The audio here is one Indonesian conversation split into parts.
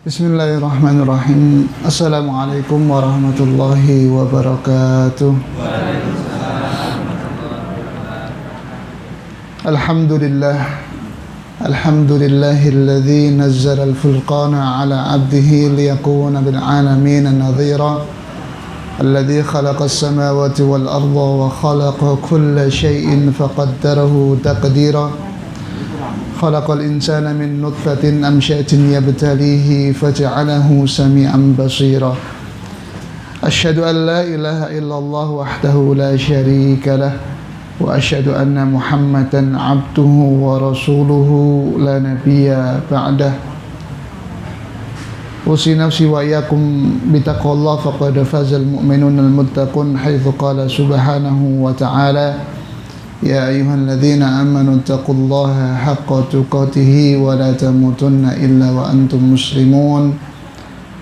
Bismillahirrahmanirrahim. Assalamualaikum warahmatullahi wabarakatuh. Alhamdulillahilladzi nazzala al-furqana ala 'abdihi liyakuna bil 'alamin nadhira. Alladzi khalaqa as-samawati wal arda wa khalaqa kulla shay'in faqaddarahu taqdira. خلق الإنسان من نطفة أمشاج يبتليه فجعله سميعا بصيرا أشهد أن لا إله إلا الله وحده لا شريك له وأشهد أن محمدا عبده ورسوله لا نبي بعده أوصي نفسي وإياكم بتقوى الله فقد فاز المؤمنون المتقون حيث قال سبحانه وتعالى يا أيها الذين آمنوا اتقوا الله حق تقاته ولا تموتن إلا وأنتم مسلمون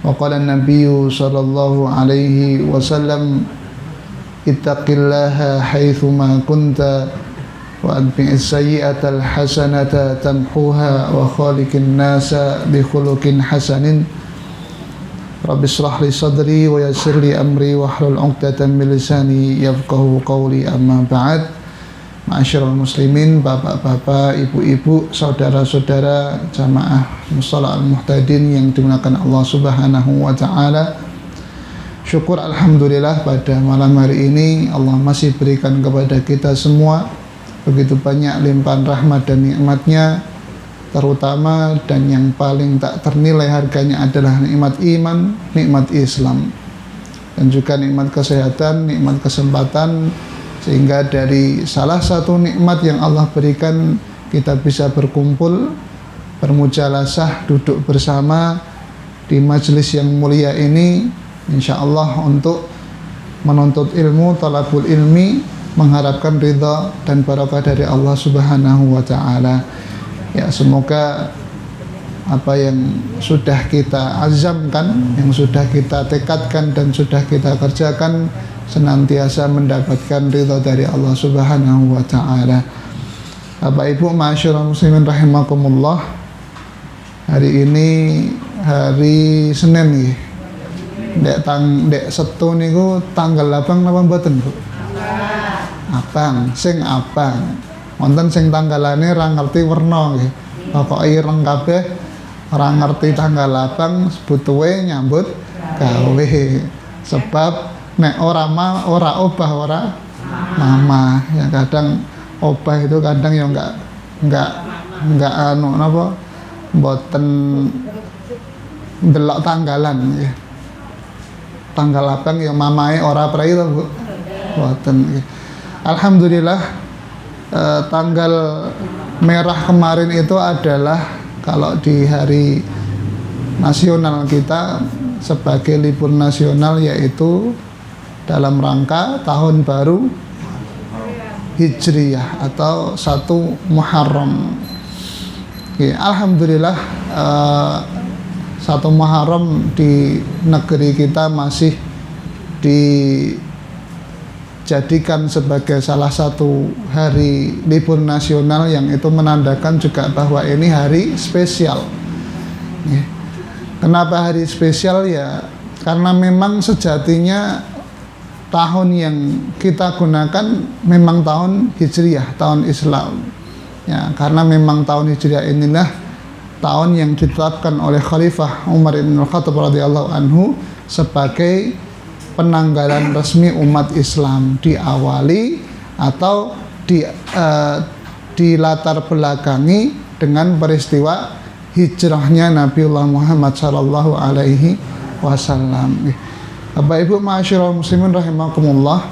وقال النبي صلى الله عليه وسلم اتق الله حيثما كنت وأتبع السيئة الحسنة تمحوها وخالق الناس بخلق حسن رب اشرح لي صدري ويسر لي أمري واحلل عقدة من لساني يفقهوا قولي أما بعد. Ma'asyiral muslimin, bapak-bapak, ibu-ibu, saudara-saudara jamaah Mushala Al-Muhtadin yang dimuliakan Allah Subhanahu wa taala. Syukur alhamdulillah pada malam hari ini Allah masih berikan kepada kita semua begitu banyak limpahan rahmat dan nikmatnya, terutama dan yang paling tak ternilai harganya adalah nikmat iman, nikmat Islam, dan juga nikmat kesehatan, nikmat kesempatan, sehingga dari salah satu nikmat yang Allah berikan kita bisa berkumpul, bermujalasah, duduk bersama di majelis yang mulia ini, insyaallah untuk menuntut ilmu, talabul ilmi, mengharapkan ridha dan barakah dari Allah Subhanahu wa taala. Ya, semoga apa yang sudah kita azamkan, yang sudah kita tekadkan dan sudah kita kerjakan senantiasa mendapatkan ridha dari Allah Subhanahu wa taala. Bapak Ibu ma'asyiral muslimin rahimakumullah. Hari ini hari Senin nggih. Dek Setu niku tanggal abang napa mboten, Bu? Abang, sing abang. Wonten sing tanggalane ra ngerti werna nggih. Pokoke ireng kabeh ora ngerti tanggal abang sebutuhe nyambut gawe. Sebab nek ora obah ora mama, ya kadang obah itu kadang ya enggak anu napa mboten ndelok tanggalan ya. Tanggal abang ya mamae ora prei to, Bu. Mboten nggih. Alhamdulillah tanggal merah kemarin itu adalah kalau di hari nasional kita sebagai libur nasional, yaitu dalam rangka tahun baru Hijriyah atau 1 Muharram. Alhamdulillah 1 Muharram di negeri kita masih dijadikan sebagai salah satu hari libur nasional yang itu menandakan juga bahwa ini hari spesial. Kenapa hari spesial? Ya karena memang sejatinya tahun yang kita gunakan memang tahun Hijriyah, tahun Islam. Ya, karena memang tahun Hijriyah inilah tahun yang ditetapkan oleh Khalifah Umar bin Khattab radhiyallahu anhu sebagai penanggalan resmi umat Islam, diawali atau di latar belakangi dengan peristiwa hijrahnya Nabiullah Muhammad sallallahu alaihi wasallam. Bapak Ibu ma'asyiral muslimin rahimakumullah.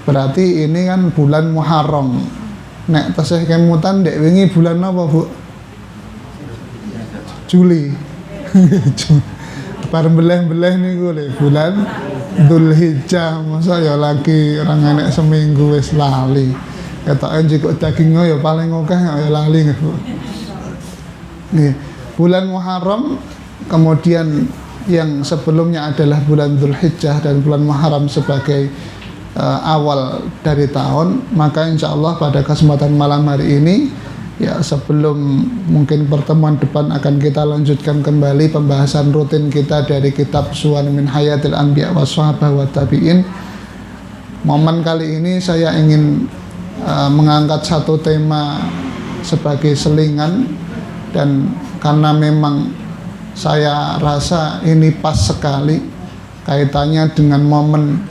Berarti ini kan bulan Muharram. Nek tasih kemutan dek wingi bulan apa, Bu? Juli. Bar beleh-beleh niku lho bulan Dzulhijjah. Masa ya lagi orang enek seminggu wis lali. Ketoke njikuk dagingnya ya paling akeh ya lali nggih, Bu. Nggih. Bulan Muharram kemudian yang sebelumnya adalah bulan Dzulhijjah dan bulan Muharram sebagai awal dari tahun, maka insya Allah pada kesempatan malam hari ini, ya sebelum mungkin pertemuan depan akan kita lanjutkan kembali pembahasan rutin kita dari kitab Suwan min Hayatil Anbiya wa Sahabah wa Tabi'in. Momen kali ini saya ingin mengangkat satu tema sebagai selingan, dan karena memang saya rasa ini pas sekali kaitannya dengan momen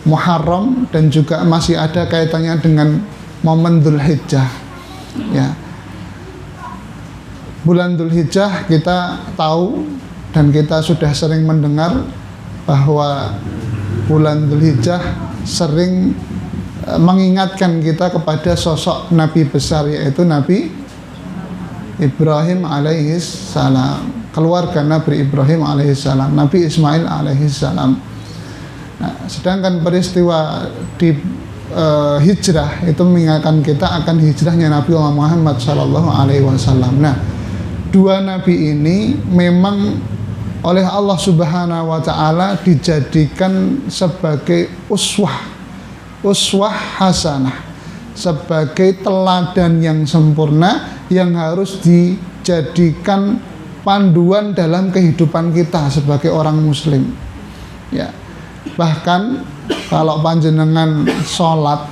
Muharram dan juga masih ada kaitannya dengan momen Dzulhijjah. Ya. Bulan Dzulhijjah kita tahu dan kita sudah sering mendengar bahwa bulan Dzulhijjah sering mengingatkan kita kepada sosok Nabi besar, yaitu Nabi Ibrahim alaihissalam, keluarga Nabi Ibrahim alaihissalam, Nabi Ismail alaihissalam. Nah, sedangkan peristiwa di hijrah itu mengingatkan kita akan hijrahnya Nabi Muhammad SAW. Nah, dua nabi ini memang oleh Allah Subhanahu wa taala dijadikan sebagai uswah hasanah, sebagai teladan yang sempurna yang harus dijadikan panduan dalam kehidupan kita sebagai orang muslim. Ya. Bahkan kalau panjenengan sholat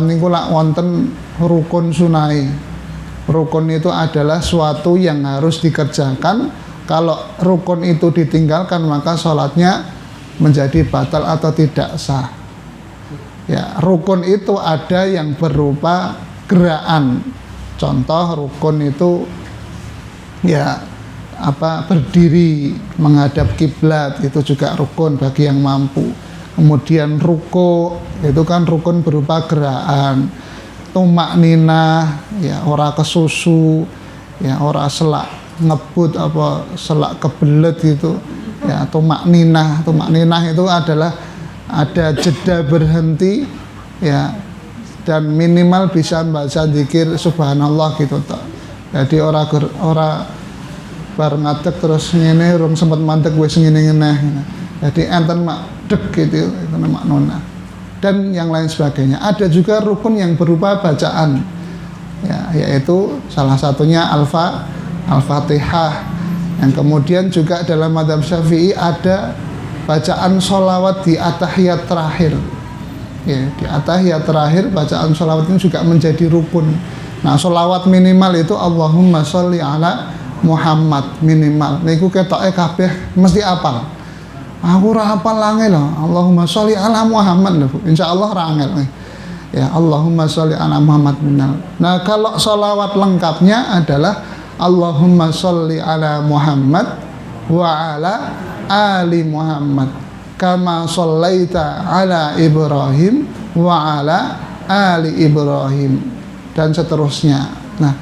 niku lak wonten rukun sunai. Rukun itu adalah suatu yang harus dikerjakan. Kalau rukun itu ditinggalkan, maka sholatnya menjadi batal atau tidak sah. Ya, rukun itu ada yang berupa gerakan. Contoh rukun itu ya berdiri menghadap kiblat, itu juga rukun bagi yang mampu. Kemudian ruku itu kan rukun berupa gerakan. Tumak ninah ya ora kesusu, ya ora selak ngebut apa selak kebelet gitu. Ya tumak ninah itu adalah ada jeda berhenti ya, dan minimal bisa baca zikir subhanallah gitu toh. Jadi ora bar ngadeg terus ngene rung sempat mandeg wis ngene-ngene. Jadi enten mak deg gitu itu maknanya. Dan yang lain sebagainya. Ada juga rukun yang berupa bacaan. Ya, yaitu salah satunya Al-Fatihah. Yang kemudian juga dalam mazhab Syafi'i ada bacaan sholawat di atahiyat terakhir. Ya, di atahiyat terakhir bacaan sholawat ini juga menjadi rukun. Nah, sholawat minimal itu Allahumma sholli ala Muhammad minimal. Niku ketoke kabeh mesti apal. Aku ora hafal angel lho. Allahumma sholli ala Muhammad lho. Insyaallah ora angel. Ya, Allahumma sholli ala Muhammad minimal. Nah, kalau sholawat lengkapnya adalah Allahumma sholli ala Muhammad wa ala ali Muhammad kama shallaita ala Ibrahim wa ala ali Ibrahim, dan seterusnya. Nah,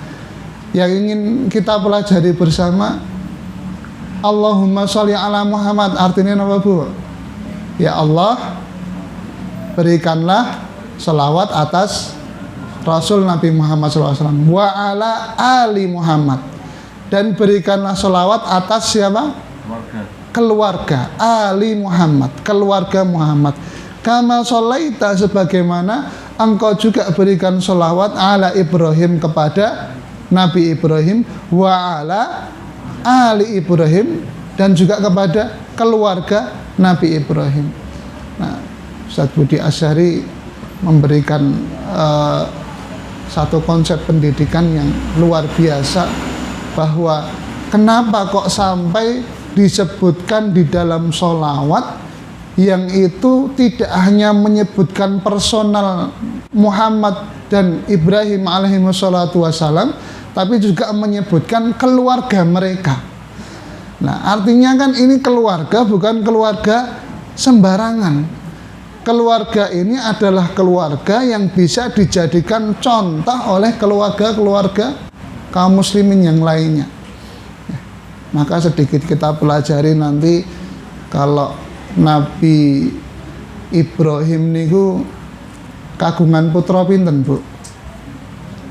yang ingin kita pelajari bersama Allahumma sholli ala Muhammad artinya apa, Bu? Ya Allah, berikanlah selawat atas Rasul Nabi Muhammad SAW wa ala ali Muhammad, dan berikanlah selawat atas siapa? Keluarga ali Muhammad, keluarga Muhammad. Kama sholaita, sebagaimana engkau juga berikan selawat ala Ibrahim, kepada Nabi Ibrahim, wa ala ali Ibrahim, dan juga kepada keluarga Nabi Ibrahim. Nah, Ustaz Budi Asyari memberikan satu konsep pendidikan yang luar biasa, bahwa kenapa kok sampai disebutkan di dalam sholawat yang itu tidak hanya menyebutkan personal Muhammad dan Ibrahim alaihi wassalatu wassalam, tapi juga menyebutkan keluarga mereka. Nah, artinya kan ini keluarga bukan keluarga sembarangan. Keluarga ini adalah keluarga yang bisa dijadikan contoh oleh keluarga-keluarga kaum muslimin yang lainnya. Maka sedikit kita pelajari nanti, kalau Nabi Ibrahim niku kagungan putra pinten, Bu?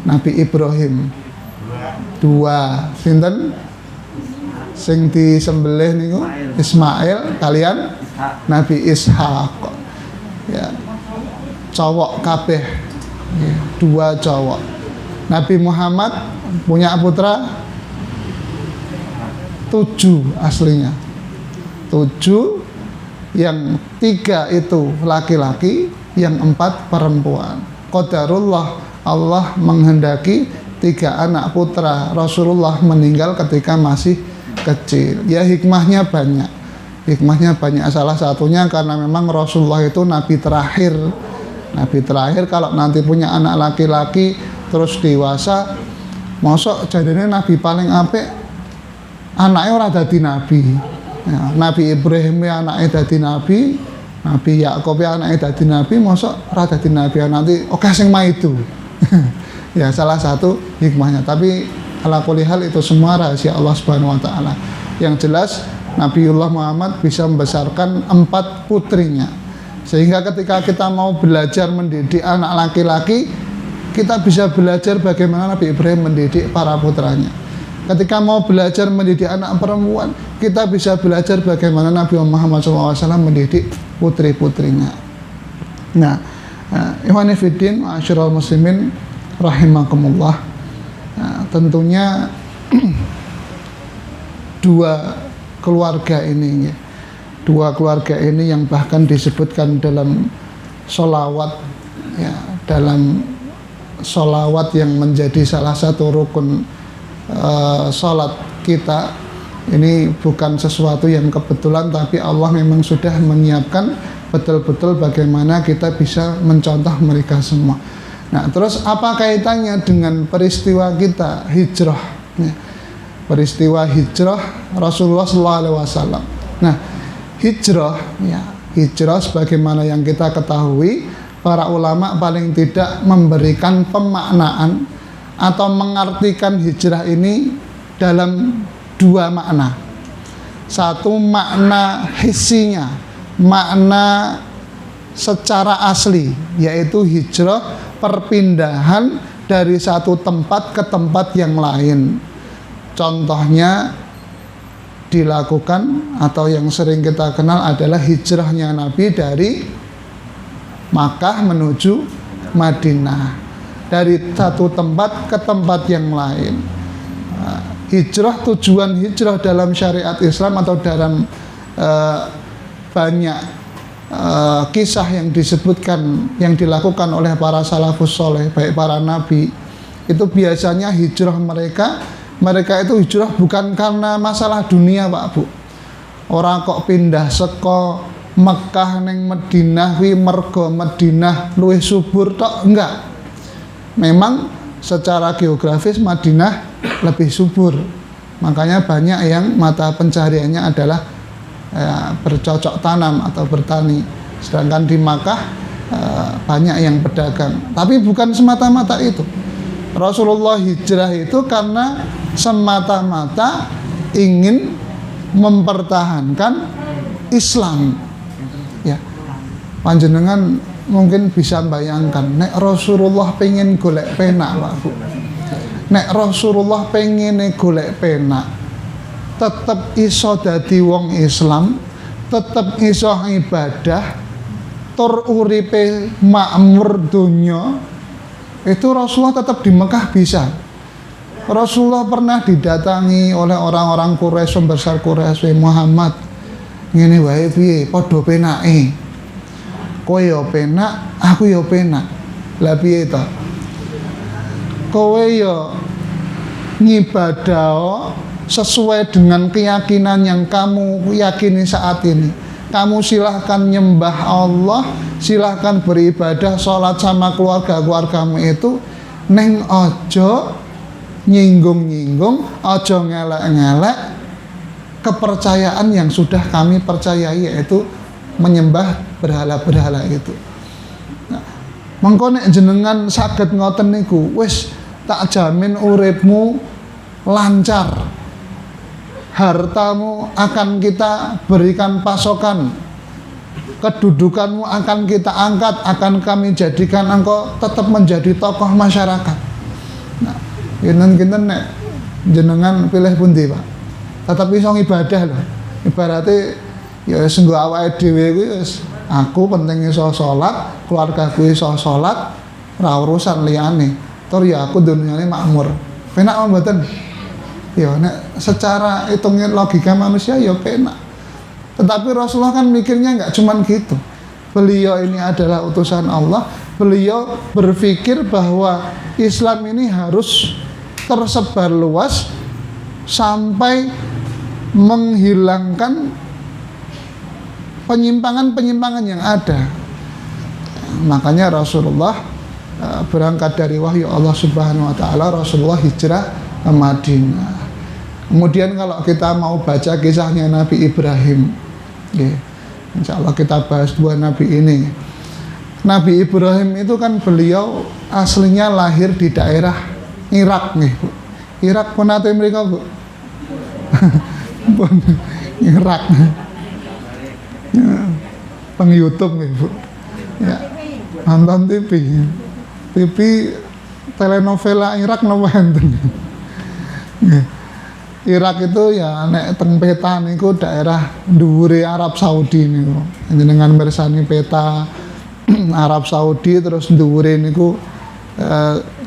Nabi Ibrahim dua, pinten? Sing disembelih niku Ismail kalian Nabi Ishak. Ya. Cowok kabeh. Ya, 2 cowok. Nabi Muhammad punya putra 7 aslinya. 7, yang 3 itu laki-laki, yang 4 perempuan. Qadarullah, Allah menghendaki 3 anak putra Rasulullah meninggal ketika masih kecil. Ya hikmahnya banyak. Hikmahnya banyak. Salah satunya karena memang Rasulullah itu nabi terakhir. Nabi terakhir kalau nanti punya anak laki-laki terus dewasa, mosok jadinya nabi paling apik anaknya ora dadi nabi. Ya, Nabi Ibrahim ya anaknya dadi nabi, Nabi Yakub ya anaknya dadi nabi, mosok ora dadi nabi nanti oke sing maidu. Ya salah satu hikmahnya. Tapi ala kulli hal itu semua rahasia Allah Subhanahu wa taala. Yang jelas Nabiullah Muhammad bisa membesarkan 4 putrinya. Sehingga ketika kita mau belajar mendidik anak laki-laki, kita bisa belajar bagaimana Nabi Ibrahim mendidik para putranya. Ketika mau belajar mendidik anak perempuan, kita bisa belajar bagaimana Nabi Muhammad SAW mendidik putri-putrinya. Nah, ikhwani fiddin, ma'asyiral muslimin rahimakumullah. Nah, tentunya 2 keluarga ini ya. 2 keluarga ini yang bahkan disebutkan dalam sholawat ya, dalam sholawat yang menjadi salah satu rukun sholat kita. Ini bukan sesuatu yang kebetulan, tapi Allah memang sudah menyiapkan betul-betul bagaimana kita bisa mencontoh mereka semua. Nah, terus apa kaitannya dengan peristiwa kita hijrah ya, peristiwa hijrah Rasulullah SAW. Nah, hijrah sebagaimana yang kita ketahui, para ulama paling tidak memberikan pemaknaan atau mengartikan hijrah ini dalam 2 makna. Satu makna hissinya, makna secara asli, yaitu hijrah perpindahan dari satu tempat ke tempat yang lain. Contohnya dilakukan atau yang sering kita kenal adalah hijrahnya Nabi dari Makkah menuju Madinah, dari satu tempat ke tempat yang lain. Hijrah, tujuan hijrah dalam syariat Islam atau dalam banyak kisah yang disebutkan yang dilakukan oleh para salafus soleh, baik para nabi, itu biasanya hijrah mereka itu hijrah bukan karena masalah dunia, Pak Bu. Orang kok pindah seko Mekah neng Madinah wi mergo Madinah luwih subur tok, enggak. Memang secara geografis Madinah lebih subur. Makanya banyak yang mata pencariannya adalah bercocok tanam atau bertani. Sedangkan di Makkah banyak yang berdagang. Tapi bukan semata-mata itu. Rasulullah hijrah itu karena semata-mata ingin mempertahankan Islam. Ya, panjenengan mungkin bisa bayangkan, nek Rasulullah pengen golek penak, Pak Bu. Nek Rasulullah pengen golek penak, tetep iso dadi wong Islam, tetep iso ibadah, tur uripe makmur dunya. Itu Rasulullah tetap di Mekah bisa. Rasulullah pernah didatangi oleh orang-orang Quraisy, besar Quraisy, Muhammad ngene wae piye padha penake. Kowe yo penak, aku yo penak. Lah piye to? Kowe yo ngibadah sesuai dengan keyakinan yang kamu yakini saat ini. Kamu silahkan nyembah Allah, silahkan beribadah, sholat sama keluargamu itu, neng ojo nyinggung-nyinggung, ojo ngelek-ngelek kepercayaan yang sudah kami percayai, yaitu menyembah berhala-berhala itu. Nah, mengko nek jenengan saged ngoten niku, wis tak jamin uripmu lancar. Hartamu akan kita berikan pasokan, kedudukanmu akan kita angkat, akan kami jadikan engkau tetap menjadi tokoh masyarakat. Nah, kinten nek jenengan pilih pundi, Pak? tetap iso ibadah loh. Ibaratnya ya wis nggo awake dhewe kuwi wis aku penting iso salat, keluargaku iso salat, ora urusan liyane. Tur ya aku dunyane makmur. Penak apa mboten? Ya nek secara hitungin logika manusia ya penak. Tetapi Rasulullah kan mikirnya enggak cuman gitu. Beliau ini adalah utusan Allah. Beliau berpikir bahwa Islam ini harus tersebar luas sampai menghilangkan penyimpangan-penyimpangan yang ada. Makanya Rasulullah berangkat dari wahyu Allah Subhanahu wa taala, Rasulullah hijrah ke Madinah. Kemudian kalau kita mau baca kisahnya Nabi Ibrahim, insya Allah kita bahas dua Nabi ini. Nabi Ibrahim itu kan beliau aslinya lahir di daerah Irak nih, Bu. Irak penate mereka, Bu. Irak. Ya, peng YouTube nih, Bu. Ya, nonton TV telenovela Irak napa enten. Irak itu ya nek teng peta niku daerah dhuwure Arab Saudi niku. Jenengan mirsani peta Arab Saudi terus dhuwure niku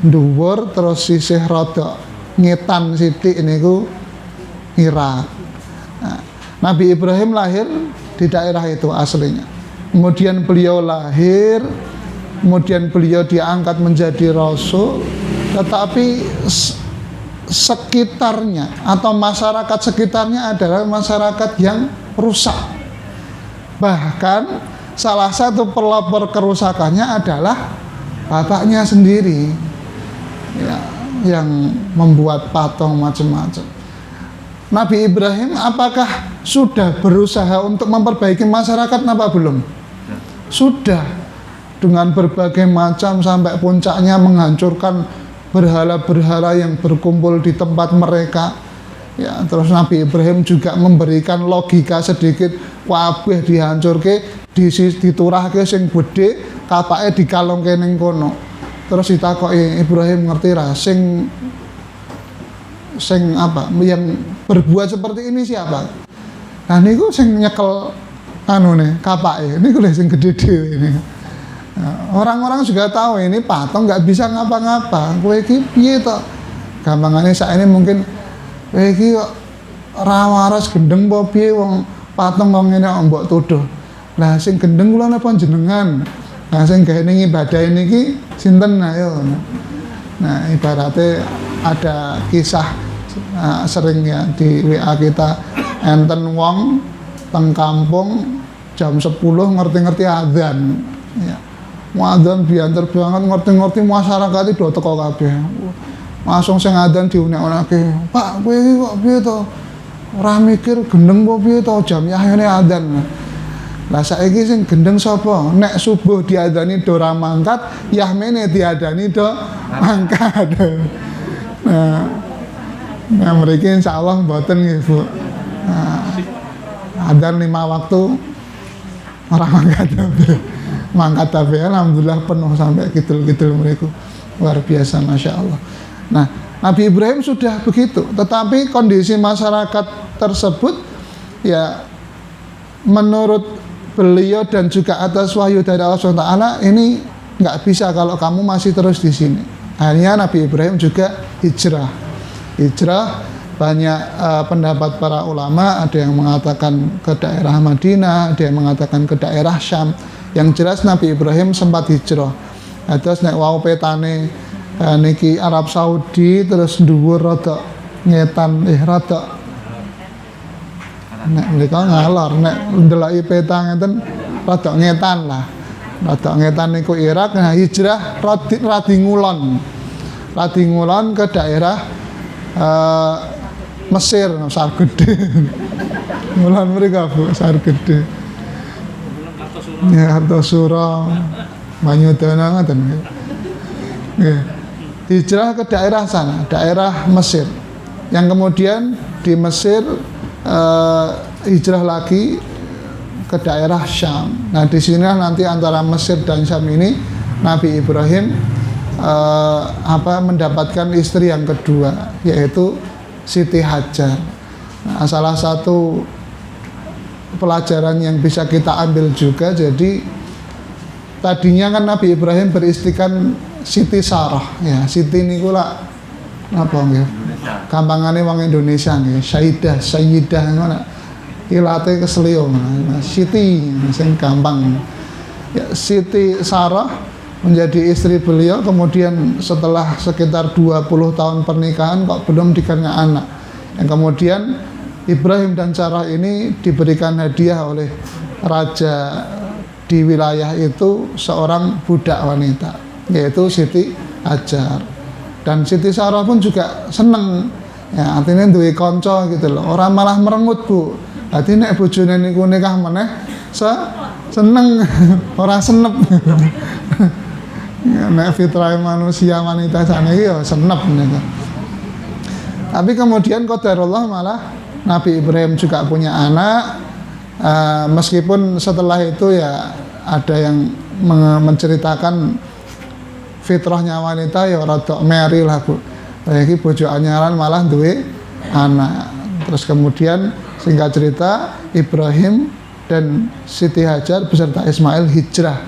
dhuwur terus sisih rada ngetan sithik niku Irak. Nah, Nabi Ibrahim lahir di daerah itu aslinya. Kemudian beliau lahir, kemudian beliau diangkat menjadi rasul, tetapi sekitarnya atau masyarakat sekitarnya adalah masyarakat yang rusak. Bahkan salah satu pelopor kerusakannya adalah bapaknya sendiri, ya, yang membuat patung macam-macam. Nabi Ibrahim apakah sudah berusaha untuk memperbaiki masyarakat apa belum? Sudah, dengan berbagai macam sampai puncaknya menghancurkan berhala-berhala yang berkumpul di tempat mereka. Ya, terus Nabi Ibrahim juga memberikan logika sedikit, kabeh dihancurke, diturahke sing gedhe, kapake dikalongke ning kono. Terus ditakoki Ibrahim, ngerti ra sing apa yang berbuat seperti ini siapa? Nah niku sing nyekel anune kapake niku lho sing gedhe dhewe ini. Nah, orang-orang juga tahu ini patung nggak bisa ngapa-ngapa. Kowe iki piye to? Gampangane sakjane mungkin kowe iki kok ora waras gendeng apa piye wong patung kok ngene kok mbok tuduh. Lah sing gendeng kula napa jenengan? Nah sing gawe ning ibadah niki sinten ayo. Nah ibaratnya ada kisah sering ya di WA kita, enten wong teng kampung jam 10 ngerti-ngerti adzan ya. Adzan biantar banget ngerti-ngerti masyarakat itu do teko kabeh. Langsung sing adzan diunek-uneke, "Pak, kowe iki kok piye to? Ora mikir gendeng apa piye to jam yahyane adzan." Lah saiki sing gendeng sapa? Nek subuh diadzani do ra mangkat, yahmene diadzani do mangkat. Nah mereka insya Allah mboten nggih Bu. Adzan 5 waktu orang mangkat tapi alhamdulillah penuh sampai kidul-kidul mereka, luar biasa masya Allah. Nah Nabi Ibrahim sudah begitu, tetapi kondisi masyarakat tersebut ya menurut beliau dan juga atas wahyu dari Allah SWT ini nggak bisa kalau kamu masih terus di sini. Akhirnya Nabi Ibrahim juga hijrah. Banyak pendapat para ulama, ada yang mengatakan ke daerah Madinah, ada yang mengatakan ke daerah Syam. Yang jelas Nabi Ibrahim sempat hijrah. Terus nek wau petane niki Arab Saudi terus dhuwur rada ngetan rada nek mereka ngalor nek ndeloki peta ngeten rada ngetan lah. Rada ngetan niku Irak. Nah hijrah radi ngulon ke daerah Mesir, Sargede. Mulan mereka Bu, Sargede. Ya Kartosuro, Banyudana ngoten. Nggih. Hijrah ke daerah sana, daerah Mesir. Yang kemudian di Mesir hijrah lagi ke daerah Syam. Nah, di sini nanti antara Mesir dan Syam ini Nabi Ibrahim mendapatkan istri yang kedua, yaitu Siti Hajar. Nah, salah satu pelajaran yang bisa kita ambil juga, jadi tadinya kan Nabi Ibrahim beristrikan Siti Sarah ya. Siti niku lah apa nggih? Gampangane wong Indonesia nggih, Sayyidah ngono. Ilate keselio. Siti sing gampang. Ya, Siti Sarah menjadi istri beliau, kemudian setelah sekitar 20 tahun pernikahan kok belum dikasih anak. Yang kemudian Ibrahim dan Sarah ini diberikan hadiah oleh raja di wilayah itu seorang budak wanita, yaitu Siti Hajar. Dan Siti Sarah pun juga seneng, ya artinya duwe kanca gitu loh, orang malah merengut Bu. Artinya nek bojone niku nikah meneh seneng, orang senep. Ya, nek fitrah manusia wanita sana ya senep nika. Tapi kemudian qadarullah malah Nabi Ibrahim juga punya anak, meskipun setelah itu ya ada yang menceritakan fitrahnya wanita ya rada meri lah Bu. Iki bojo anyaran malah duwe anak. Terus kemudian singkat cerita Ibrahim dan Siti Hajar beserta Ismail hijrah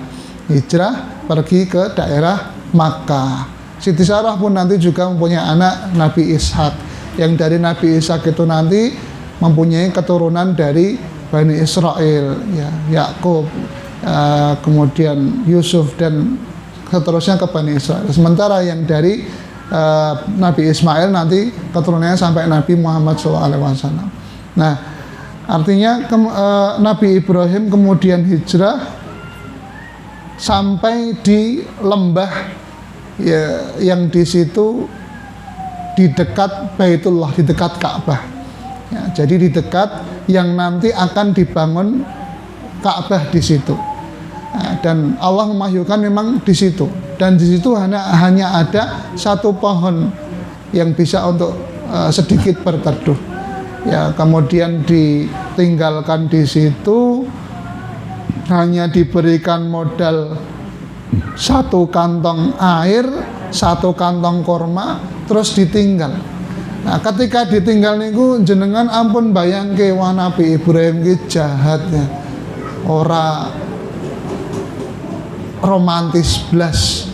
pergi ke daerah Makkah. Siti Sarah pun nanti juga mempunyai anak Nabi Ishak, yang dari Nabi Ishak itu nanti mempunyai keturunan dari Bani Israel, ya, Yakub, kemudian Yusuf dan seterusnya ke Bani Israel. Sementara yang dari Nabi Ismail nanti keturunannya sampai Nabi Muhammad SAW. Nah, artinya Nabi Ibrahim kemudian hijrah sampai di lembah ya, yang di situ di dekat Baitullah, di dekat Ka'bah. Ya, jadi di dekat yang nanti akan dibangun Ka'bah di situ. Nah, dan Allah memahyukan memang di situ. Dan di situ hanya ada satu pohon yang bisa untuk sedikit berteduh. Ya, kemudian ditinggalkan di situ, hanya diberikan modal satu kantong air, satu kantong korma, terus ditinggal. Nah, ketika ditinggal niku jenengan ampun bayangke wah Nabi Ibrahim ki jahatnya. Ora romantis blas,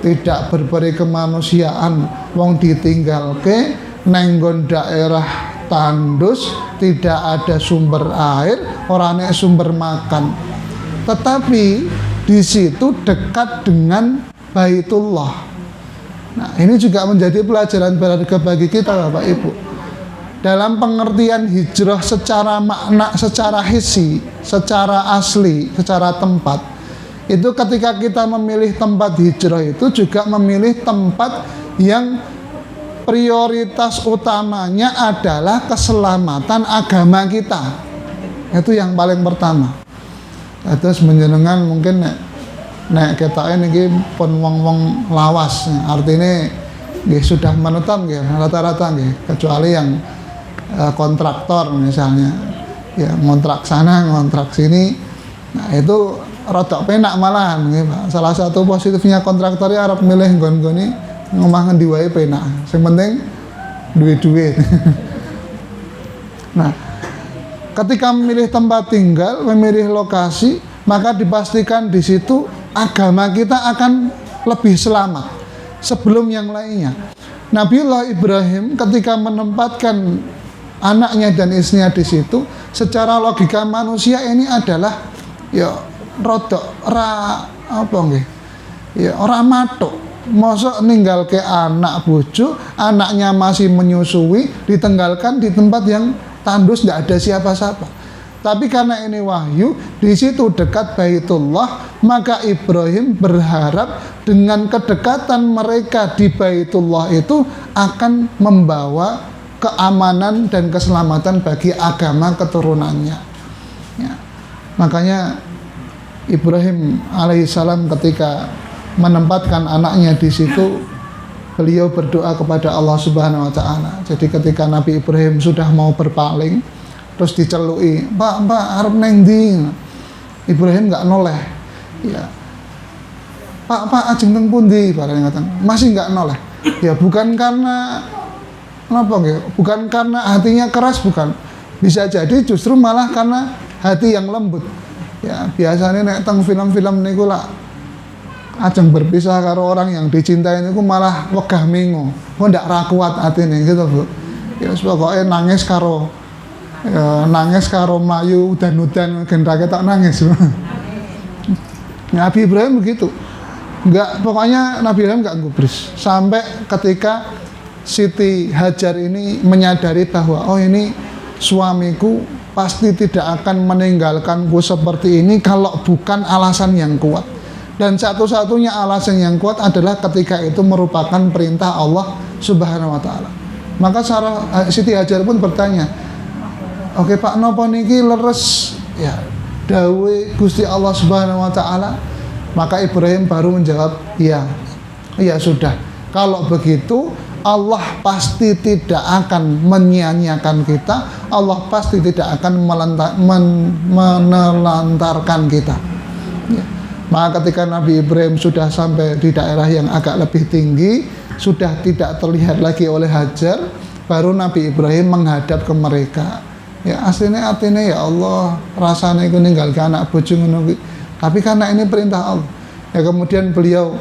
tidak berberi kemanusiaan, wong ditinggalke nenggon daerah tandus, tidak ada sumber air, ora ana sumber makan. Tetapi di situ dekat dengan Baitullah. Nah, ini juga menjadi pelajaran berharga bagi kita Bapak Ibu. Dalam pengertian hijrah secara makna, secara hissi, secara asli, secara tempat, itu ketika kita memilih tempat hijrah itu juga memilih tempat yang prioritas utamanya adalah keselamatan agama kita. Itu yang paling pertama. Terus menjenengan mungkin nek ketake niki pun wong-wong lawas, artinya nggih sudah menetap nggih rata-rata nggih, kecuali yang kontraktor misalnya, ya ngontrak sana ngontrak sini. Nah itu rada penak malahan nggih Pak. Salah satu positifnya kontraktor ya arep milih nggon-nggone ngomah ngendi wae penak. Sing penting duit-duit. Nah, ketika memilih tempat tinggal, memilih lokasi, maka dipastikan di situ agama kita akan lebih selamat sebelum yang lainnya. Nabiullah Ibrahim ketika menempatkan anaknya dan istrinya di situ, secara logika manusia ini adalah ya rodok ora apa nggih, ya ora matuk. Mosok ninggal ke anak bojo, anaknya masih menyusui, ditinggalkan di tempat yang tandus, tidak ada siapa-siapa. Tapi karena ini wahyu, di situ dekat Baitullah, maka Ibrahim berharap dengan kedekatan mereka di Baitullah itu akan membawa keamanan dan keselamatan bagi agama keturunannya. Ya. Makanya Ibrahim alaihissalam ketika menempatkan anaknya di situ, beliau berdoa kepada Allah Subhanahu wa taala. Jadi ketika Nabi Ibrahim sudah mau berpaling, terus dicelui, "Pak, arep neng ndi?" Ibrahim enggak noleh. Ya. Pak, ajeng teng pundi? Barang ngaten. Masih enggak noleh. Ya bukan karena apa nggih? Bukan karena hatinya keras, bukan. Bisa jadi justru malah karena hati yang lembut. Ya, biasanya nek teng film-film niku lah ajeng berpisah karo orang yang dicintai niku malah wegah mengo. Kok ndak ra kuat atine gitu, Bu. Ya pokoke nangis karo mlayu udan-udan gendake tak nangis. Nabi Ibrahim begitu. Pokoknya Nabi Ibrahim enggak gubris sampai ketika Siti Hajar ini menyadari bahwa oh ini suamiku pasti tidak akan meninggalkanku seperti ini kalau bukan alasan yang kuat. Dan satu-satunya alasan yang kuat adalah ketika itu merupakan perintah Allah Subhanahu wa taala. Maka Siti Hajar pun bertanya, "Oke Pak, napa niki leres ya dawe Gusti Allah Subhanahu wa taala?" Maka Ibrahim baru menjawab, "Iya. Iya sudah. Kalau begitu Allah pasti tidak akan menyia-nyiakan kita. Allah pasti tidak akan menelantarkan kita." Ya. Maka ketika Nabi Ibrahim sudah sampai di daerah yang agak lebih tinggi, sudah tidak terlihat lagi oleh Hajar, baru Nabi Ibrahim menghadap ke mereka. Ya aslinya artinya ya Allah, rasanya iku ninggalke anak bojo ngono kuwi. Tapi karena ini perintah Allah. Ya kemudian beliau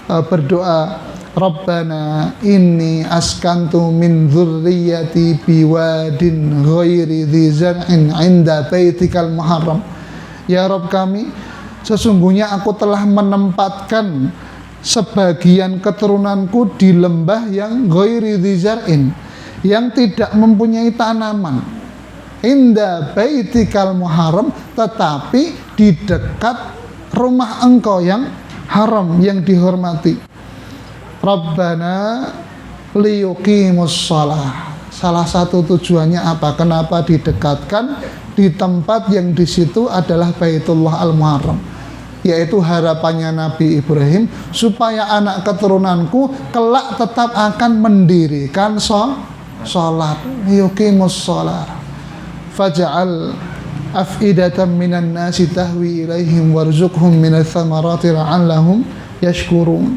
berdoa, Rabbana inni askantu min dzurriyyati biwadin ghairi dzi zar'in 'inda baitikal muharram. Ya Rabb kami, sesungguhnya aku telah menempatkan sebagian keturunanku di lembah yang ghairi dzi zar'in, yang tidak mempunyai tanaman. Inda baitikal muharram, tetapi di dekat rumah engkau yang haram, yang dihormati. Rabbana liyuqimus shalah. Salah satu tujuannya apa? Kenapa didekatkan di tempat yang di situ adalah Baitullah Al-Muharram? Yaitu harapannya Nabi Ibrahim supaya anak keturunanku kelak tetap akan mendirikan sholat. Liyuqimus shalah. Faj'al af'idatan minan nasi tahwi ilaihim warzuqhum minats tsamarati la'allahum yashkurun.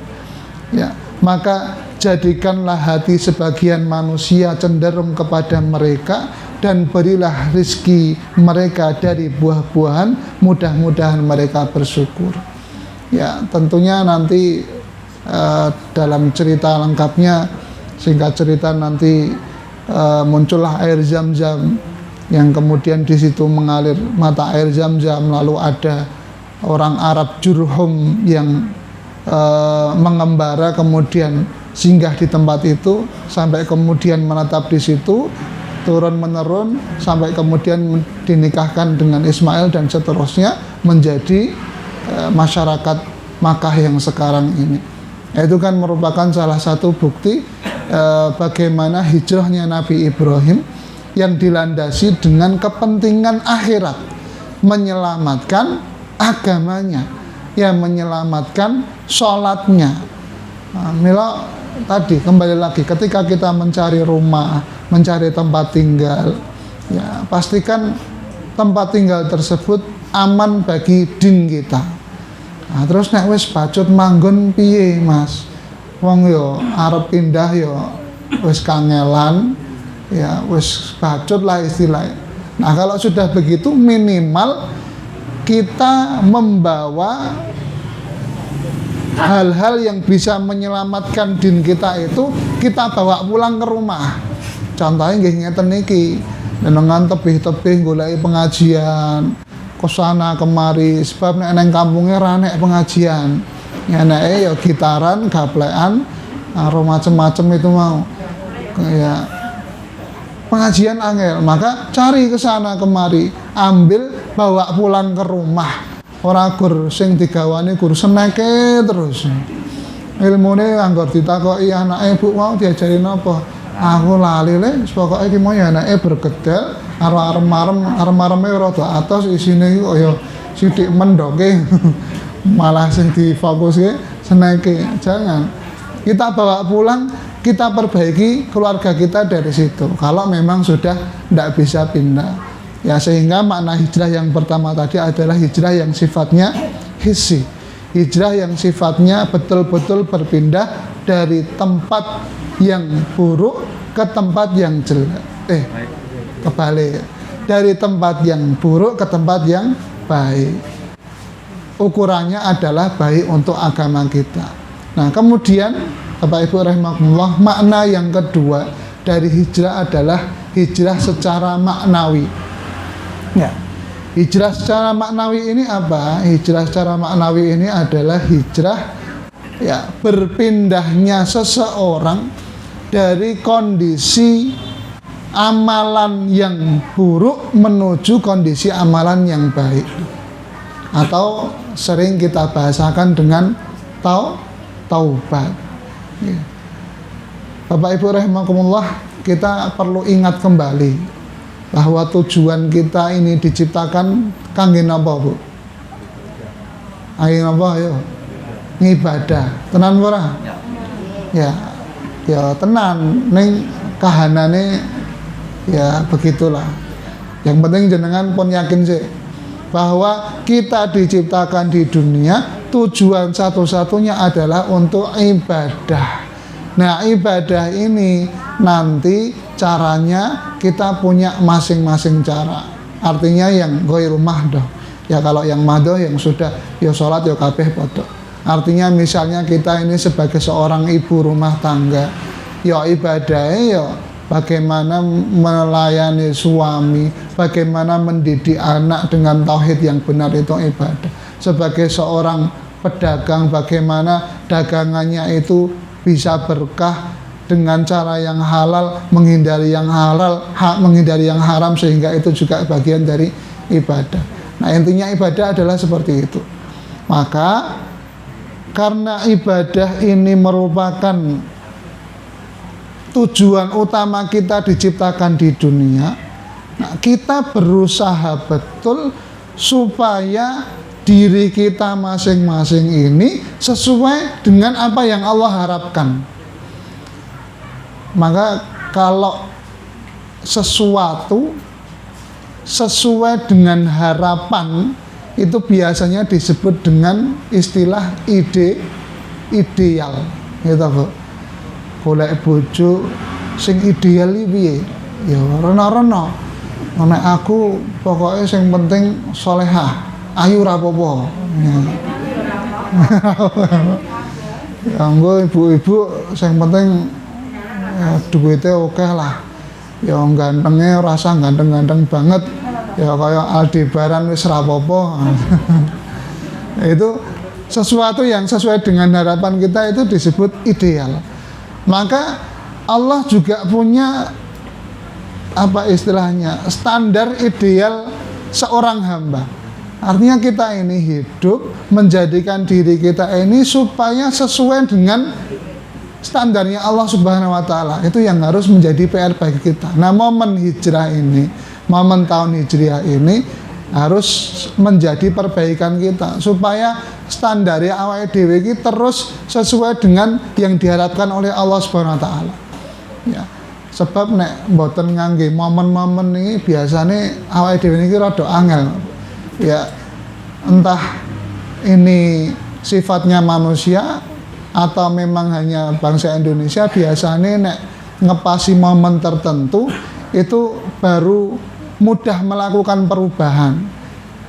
Ya, maka jadikanlah hati sebagian manusia cenderung kepada mereka dan berilah rizki mereka dari buah-buahan, mudah-mudahan mereka bersyukur. Ya, tentunya nanti dalam cerita lengkapnya, singkat cerita nanti muncullah air Zam-Zam yang kemudian di situ mengalir mata air Zam-Zam, lalu ada orang Arab Jurhum yang mengembara kemudian singgah di tempat itu sampai kemudian menetap di situ turun menurun sampai kemudian dinikahkan dengan Ismail dan seterusnya menjadi masyarakat Makkah yang sekarang ini. Itu kan merupakan salah satu bukti bagaimana hijrahnya Nabi Ibrahim yang dilandasi dengan kepentingan akhirat, menyelamatkan agamanya, ya menyelamatkan sholatnya. Mila tadi kembali lagi, ketika kita mencari rumah, mencari tempat tinggal, ya pastikan tempat tinggal tersebut aman bagi din kita. Nah, terus nek wis bacut manggon piye Mas? Wong yo arep pindah yo wis kangelan, ya wis bacut lah istilahnya. Nah kalau sudah begitu minimal kita membawa hal-hal yang bisa menyelamatkan din kita itu kita bawa pulang ke rumah. Contohnya nggih ngeten niki, nenengan tebih-tebih goleki pengajian, kesana kemari, sebab nek nang kampunge ra nek pengajian. Enake ya gitaran, gaplekan, macam-macam itu mau. Ya pengajian angel, maka cari ke sana kemari, ambil bawa pulang ke rumah. Ora gur sing digawani gur seneke terus. Ilmune anggar ditakoki anake, "Bu, mau diajari napa?" "Aku lali le, pokoke iki mau anake bergedel, karo arem-areme rada atos isine iki kaya sithik mendoke." Malah sing difokuske seneke. Jangan. Kita bawa pulang, kita perbaiki keluarga kita dari situ. Kalau memang sudah tidak bisa pindah. Ya sehingga makna hijrah yang pertama tadi adalah hijrah yang sifatnya hissi. Hijrah yang sifatnya betul-betul berpindah dari tempat yang buruk ke tempat yang jelek. Kebalik. dari tempat yang buruk ke tempat yang baik. Ukurannya adalah baik untuk agama kita. Nah, kemudian Bapak Ibu rahimakumullah, makna yang kedua dari hijrah adalah hijrah secara maknawi. Ya. Hijrah secara maknawi ini apa? Hijrah secara maknawi ini adalah hijrah ya, berpindahnya seseorang dari kondisi amalan yang buruk menuju kondisi amalan yang baik, atau sering kita bahasakan dengan taubat. Ya. Bapak Ibu rahimakumullah, kita perlu ingat kembali bahwa tujuan kita ini diciptakan kangge napa, Bu? Ayo napa ayo? Ngibadah. Tenan ora? Ya. Ya tenan, ning kahanane ya begitulah. Yang penting jenengan pun yakin sih bahwa kita diciptakan di dunia, tujuan satu-satunya adalah untuk ibadah. Nah, ibadah ini nanti caranya kita punya masing-masing cara. Artinya yang ghairul mahdoh. Ya kalau yang mahdoh yang sudah ya sholat ya kabeh padha. Artinya misalnya kita ini sebagai seorang ibu rumah tangga, ya ibadahnya ya bagaimana melayani suami, bagaimana mendidik anak dengan tauhid yang benar, itu ibadah. Sebagai seorang pedagang, bagaimana dagangannya itu bisa berkah dengan cara yang halal, menghindari yang menghindari yang haram, sehingga itu juga bagian dari ibadah. Nah, intinya ibadah adalah seperti itu. Maka karena ibadah ini merupakan tujuan utama kita diciptakan di dunia, nah, kita berusaha betul supaya diri kita masing-masing ini sesuai dengan apa yang Allah harapkan. Maka kalau sesuatu sesuai dengan harapan, itu biasanya disebut dengan istilah ideal, gitu Bu. Golek bojo sing ideal iki piye? Ya rena-rena. Nek aku pokoknya sing penting solehah, ayu ra apa-apa. Ya nggo ibu-ibu sing penting duitnya oke lah. Ya gantengnya rasa ganteng-ganteng banget. Ya kayak Aldebaran wis ra apa-apa. Itu sesuatu yang sesuai dengan harapan kita, itu disebut ideal. Maka Allah juga punya apa istilahnya, standar ideal seorang hamba. Artinya kita ini hidup menjadikan diri kita ini supaya sesuai dengan standarnya Allah Subhanahu wa taala. Itu yang harus menjadi PR bagi kita. Nah, momen hijrah ini, momen tahun hijriah ini harus menjadi perbaikan kita supaya standarnya awake dhewe iki terus sesuai dengan yang diharapkan oleh Allah Subhanahu wa taala. Ya. Sebab nek mboten ngangge momen-momen ini biasanya awake dhewe iki rada angel. Ya, entah ini sifatnya manusia atau memang hanya bangsa Indonesia, biasanya nek ngepasi momen tertentu itu baru mudah melakukan perubahan.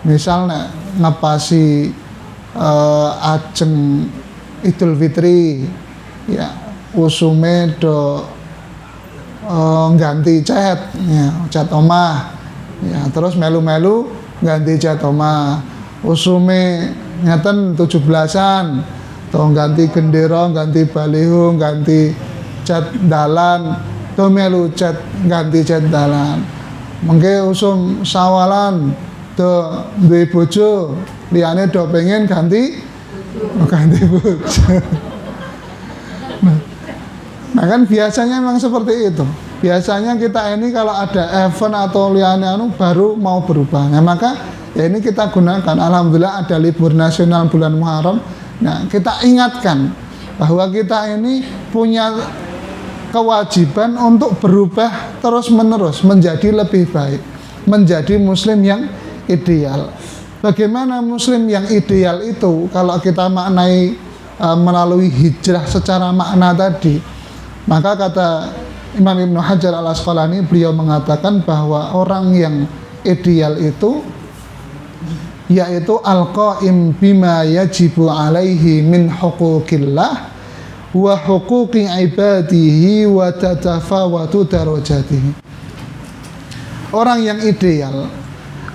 Misalnya ngepasi ajeng Idul Fitri, ya usume do ganti cat, ya cat omah, ya terus melu-melu ganti cat omah. Usume ngeten 17-an, to ganti gendera, ganti baliho, ganti cat dalan, to melu cat ganti cat dalan. Mengke usum sawalan do duwe bojo, liyane do pengen ganti bojo. Nah kan biasanya memang seperti itu. Biasanya kita ini kalau ada event atau liyane baru mau berubah. Nah maka ya ini kita gunakan. Alhamdulillah ada libur nasional bulan Muharram. Nah kita ingatkan bahwa kita ini punya kewajiban untuk berubah terus-menerus menjadi lebih baik, menjadi muslim yang ideal. Bagaimana muslim yang ideal itu? Kalau kita maknai melalui hijrah secara makna tadi, maka kata Imam Ibnu Hajar Al-Asqalani, beliau mengatakan bahwa orang yang ideal itu yaitu al-qaim bima yajibu alaihi min huquqillah wa huquqi ibadihi wa tatafawatu darajatihi. Orang yang ideal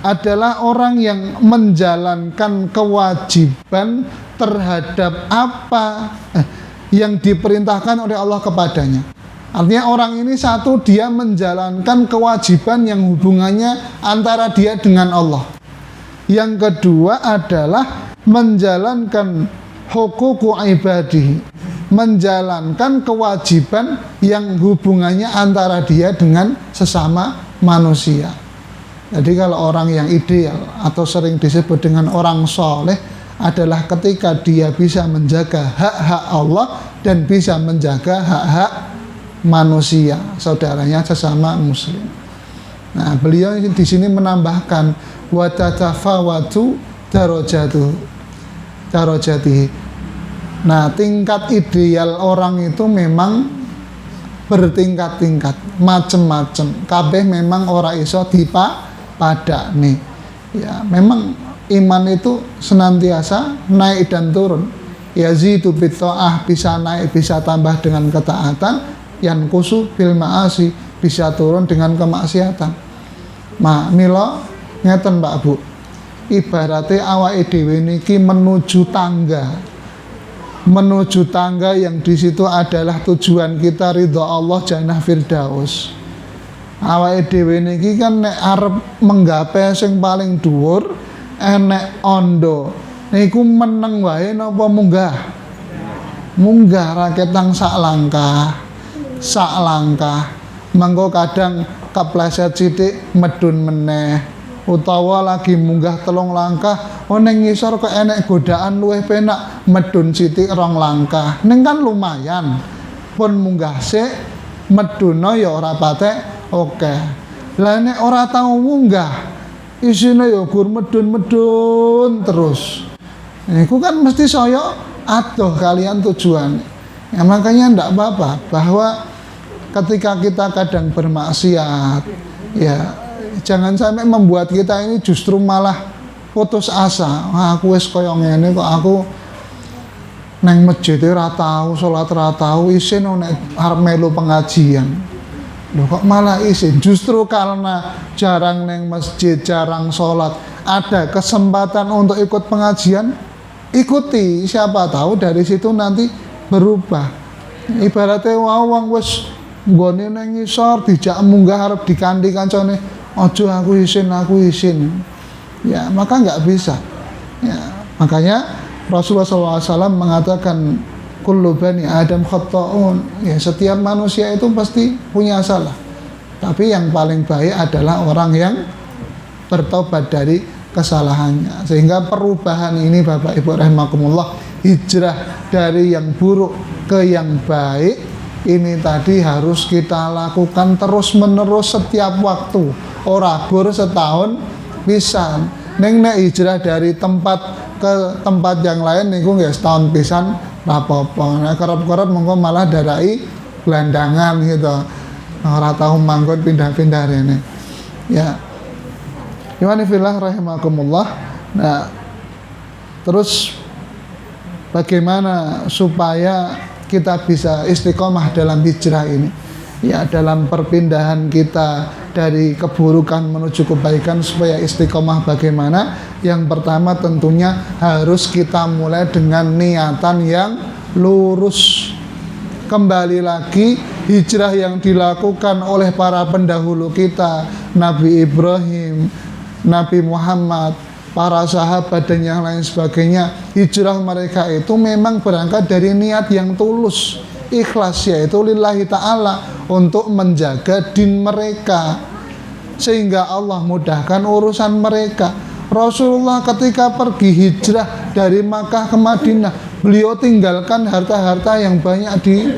adalah orang yang menjalankan kewajiban terhadap apa yang diperintahkan oleh Allah kepadanya. Artinya orang ini satu, dia menjalankan kewajiban yang hubungannya antara dia dengan Allah. Yang kedua adalah menjalankan huququ ibadihi, menjalankan kewajiban yang hubungannya antara dia dengan sesama manusia. Jadi kalau orang yang ideal atau sering disebut dengan orang soleh adalah ketika dia bisa menjaga hak-hak Allah dan bisa menjaga hak-hak manusia, saudaranya sesama muslim. Nah, beliau di sini menambahkan wa tatafawatu darajatihi. Nah, tingkat ideal orang itu memang bertingkat-tingkat, macem-macem. Kabeh memang ora iso dipadakne. Ya, memang iman itu senantiasa naik dan turun. Yazidu bitta'ah, bisa naik, bisa tambah dengan ketaatan. Yanqusu bil ma'asi, bisa turun dengan kemaksiatan. Mila ngeten Pak Bu, ibaratnya awake dhewe niki menuju tangga yang di situ adalah tujuan kita ridha Allah jannah firdaus. Awake dhewe niki kan nek arep menggapai sing paling dhuwur enek ondo niku meneng wae napa munggah raketang sak langkah mengko kadang kepleset sithik medun meneh, utawa lagi munggah 3 langkah ning ngisor kok enek godaan luwih penak medun sithik 2 langkah. Ning kan lumayan. Pun munggah sik meduna ya ora patek oke. Lah nek ora tau munggah isine ya gur medun terus. Niku kan mesti saya adoh kalian tujuan. Ya makanya ndak apa-apa bahwa ketika kita kadang bermaksiat, ya jangan sampai membuat kita ini justru malah putus asa. Aku wis koyo ngene kok aku nang masjid ora tau, salat ora tau, isin nek arep melu pengajian. Loh kok malah isin? Justru karena jarang nang masjid, jarang salat, ada kesempatan untuk ikut pengajian, ikuti. Siapa tahu dari situ nanti berubah. Ibaratnya wong wis nggone nang ngisor dijak munggah arep dikandhi kancane, ojo aku isin. Ya, maka nggak bisa. Ya, makanya Rasulullah SAW mengatakan kullu bani Adam khata'un. Ya, setiap manusia itu pasti punya salah. Tapi yang paling baik adalah orang yang bertobat dari kesalahannya. Sehingga perubahan ini Bapak Ibu rahimakumullah, hijrah dari yang buruk ke yang baik ini tadi harus kita lakukan terus menerus setiap waktu. Ora gur setahun pisan. Ning nek hijrah dari tempat ke tempat yang lain niku nggih setahun pisan ora apa-apa. Nek kerep-kerep mengko malah darai gelandangan gitu. Ora tahu manggon pindah-pindah rene. Ya. Iwani fillah rahimakumullah. Nah, terus bagaimana supaya kita bisa istiqomah dalam hijrah ini? Ya, dalam perpindahan kita dari keburukan menuju kebaikan supaya istiqomah bagaimana? Yang pertama tentunya harus kita mulai dengan niatan yang lurus. Kembali lagi, hijrah yang dilakukan oleh para pendahulu kita, Nabi Ibrahim, Nabi Muhammad, para sahabat dan yang lain sebagainya, hijrah mereka itu memang berangkat dari niat yang tulus, ikhlas, yaitu lillahi ta'ala, untuk menjaga din mereka sehingga Allah mudahkan urusan mereka. Rasulullah ketika pergi hijrah dari Makkah ke Madinah, beliau tinggalkan harta-harta yang banyak di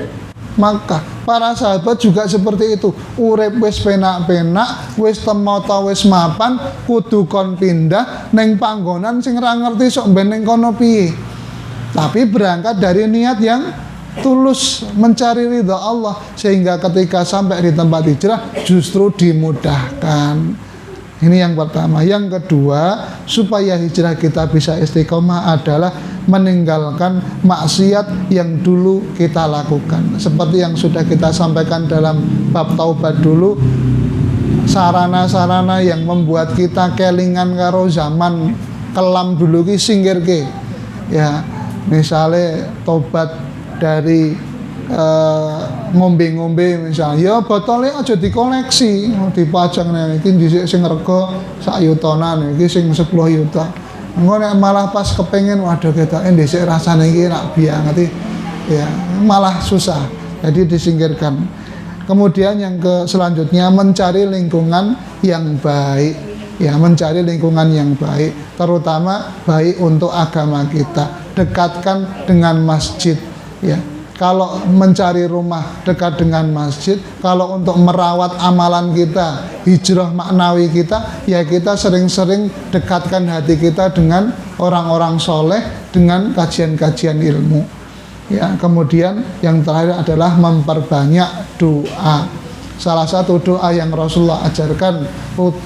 Makkah. Para sahabat juga seperti itu. Urip wis penak-penak, wis temata wis mapan, kudu kon pindah neng panggonan sing ra ngerti sok ben ning kono piye. Tapi berangkat dari niat yang tulus mencari ridha Allah, sehingga ketika sampai di tempat hijrah justru dimudahkan. Ini yang pertama. Yang kedua, supaya hijrah kita bisa istiqomah adalah meninggalkan maksiat yang dulu kita lakukan. Seperti yang sudah kita sampaikan dalam bab taubat dulu, sarana-sarana yang membuat kita kelingan karo zaman kelam dulu ki singkirke. Ya, misalnya tobat dari ngombe-ngombe misalnya, ya botolnya aja dikoleksi, dipajang nih, iki dhisik sing rega sak yutonan, iki sing 10 yuta. Engko nek malah pas kepengen waduh ketoke dhisik rasane iki nak banget ya, malah susah. Jadi disingkirkan. Kemudian yang selanjutnya mencari lingkungan yang baik. Ya, mencari lingkungan yang baik, terutama baik untuk agama kita. Dekatkan dengan masjid, ya. Kalau mencari rumah dekat dengan masjid, kalau untuk merawat amalan kita, hijrah maknawi kita, ya kita sering-sering dekatkan hati kita dengan orang-orang soleh, dengan kajian-kajian ilmu. Ya, kemudian yang terakhir adalah memperbanyak doa. Salah satu doa yang Rasulullah ajarkan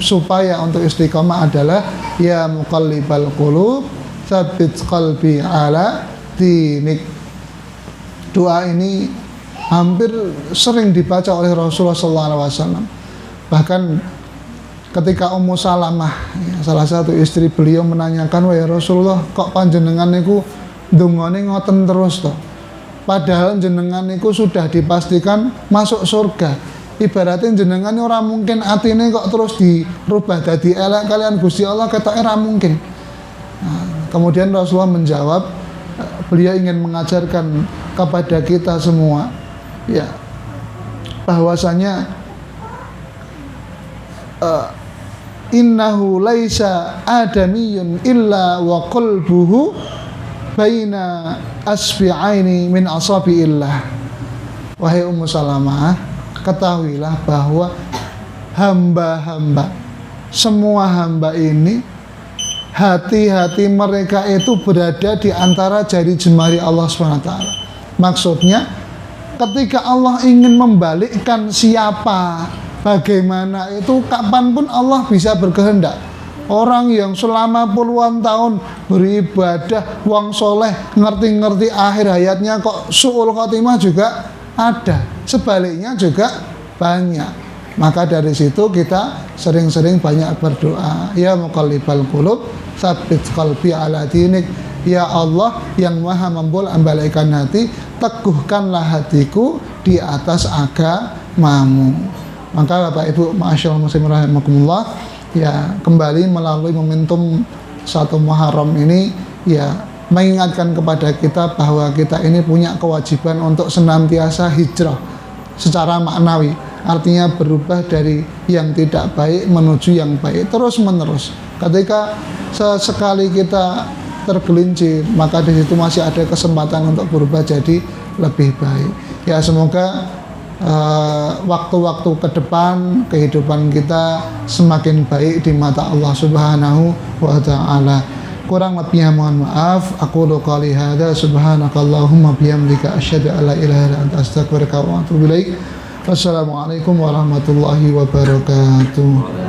supaya untuk istiqomah adalah ya muqallibal qulub, tsabbit qalbi ala dinik. Doa ini hampir sering dibaca oleh Rasulullah SAW. Bahkan ketika Ummu Salamah, ya, salah satu istri beliau menanyakan, wahai Rasulullah, kok panjenengan niku ndongane ngoten terus toh? Padahal jenengan niku sudah dipastikan masuk surga. Ibaratnya jenengan ora mungkin atine kok terus dirubah dadi elek kalian Gusti Allah, ketoke ora mungkin. Nah, kemudian Rasulullah menjawab, beliau ingin mengajarkan kepada kita semua, ya, bahwasanya innahu laisa adamiyun illa wa qalbuhu baina asbi'aini min asabiillah. Wahai Ummu Salamah, ketahuilah bahwa hamba-hamba, semua hamba ini, hati-hati mereka itu berada di antara jari jemari Allah SWT. Maksudnya, ketika Allah ingin membalikkan siapa, bagaimana itu, kapanpun Allah bisa berkehendak. Orang yang selama puluhan tahun beribadah, wong soleh, ngerti-ngerti akhir hayatnya kok su'ul khotimah juga ada. Sebaliknya juga banyak. Maka dari situ kita sering-sering banyak berdoa. Ya muqallibal qulub, tsabbit qalbi ala dinik. Ya Allah yang maha membolak-balikkan hati, teguhkanlah hatiku di atas agamamu. Maka Bapak Ibu ma'asyiral muslimin rahimakumullah, ya kembali melalui momentum 1 Muharram ini, ya mengingatkan kepada kita bahwa kita ini punya kewajiban untuk senantiasa hijrah secara maknawi. Artinya berubah dari yang tidak baik menuju yang baik terus menerus. Ketika sesekali kita tergelincir, maka di situ masih ada kesempatan untuk berubah jadi lebih baik. Ya semoga waktu-waktu ke depan kehidupan kita semakin baik di mata Allah Subhanahu wa taala. Kurang lebihnya mohon maaf. Aqulu qouli hadza subhanakallahumma bihamdika asyhadu an la ilaha illa anta astaghfiruka wa atubu ilaik. Wassalamualaikum warahmatullahi wabarakatuh.